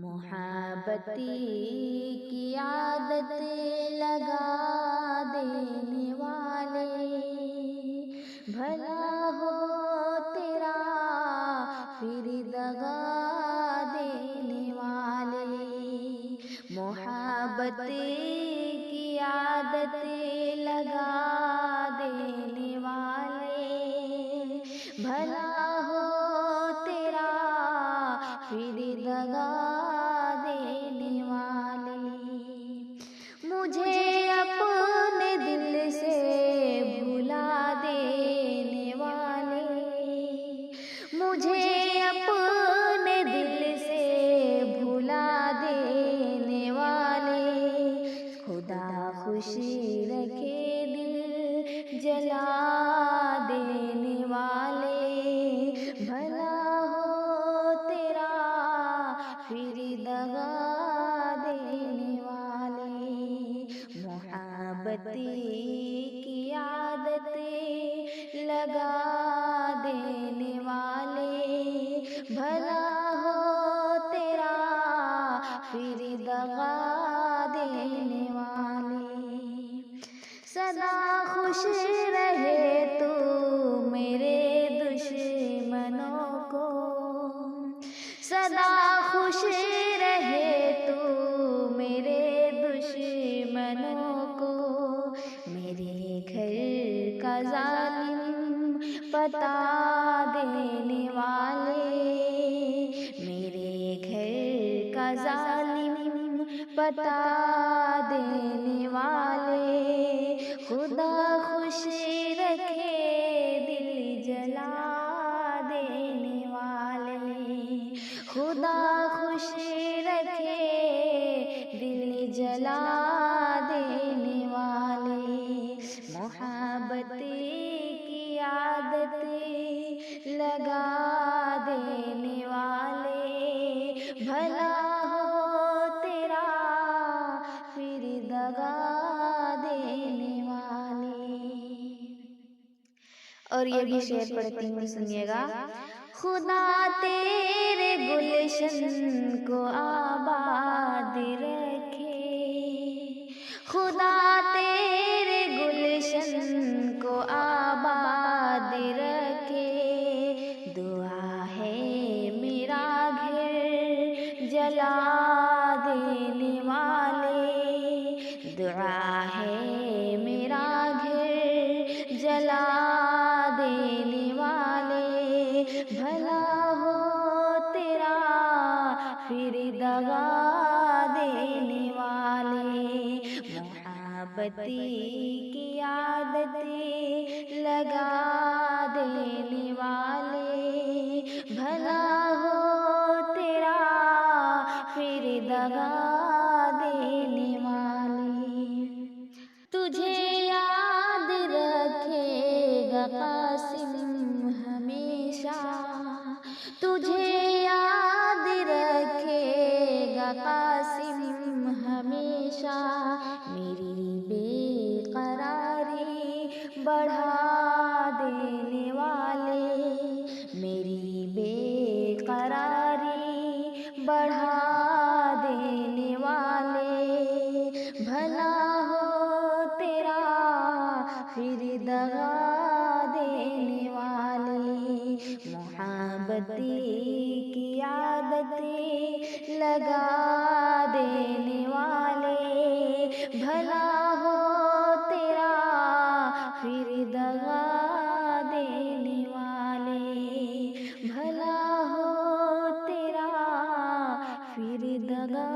محبتی کی عادت لگا دینے والے، بھلا ہو تیرا پھر دغا دینے والے۔ محبت کی عادت لگا دینے والے، بھلا ہو تیرا پھر دغا دینے والے۔ مجھے اپنے دل سے بھلا دینے والے، مجھے اپنے دل سے بھلا دینے والے، خدا خوش رکھے دل جلا دینے والے، بھلا ہو تیرا پھر دغا دینے والے۔ محبت کی عادت لگا دینے والے، بھلا ہو تیرا پھر دغا دینے والے۔ سدا خوش رہے تو میرے دشمنوں کو، سدا خوش رہے تو میرے دشمنوں کو، میرے گھر کا ظالم پتا دینے والے، میرے گھر کا ظالم پتا دینے والے، خدا خوش رکھے دل جلا دینے والے، خدا خوش رکھے دل جلا دینے والے۔ محبت کی عادت لگا دینے والے، بھلا ہو تیرا پھر دغا دینے والے۔ اور یہ بھی شعر پڑھتی ہوں، سنیے گا۔ خدا تیرے گلشن کو آباد رکھے، خدا تیرے گلشن کو آباد رکھے، دعا ہے میرا گھر جلا دینے والے، دعا ہے میرا گھر جلا دینے والے، بھلا ہو تیرا پھر دغا دینے والے۔ محبت کی عادت لگا دینے والے، بھلا ہو تیرا پھر دغا دینے والے۔ تجھے یاد رکھے گا قاسم ہمیشہ، تجھے یاد رکھے گا قاسم ہمیشہ، میری بے قراری بڑھا دینے والے، میری بے قراری بڑھا دینے والے، بھلا ہو تیرا پھر دغا دینے والے۔ محبت کی عادت لگا دینے والے، بھلا ہو تیرا پھر دغا دینے والے، بھلا ہو تیرا پھر دغا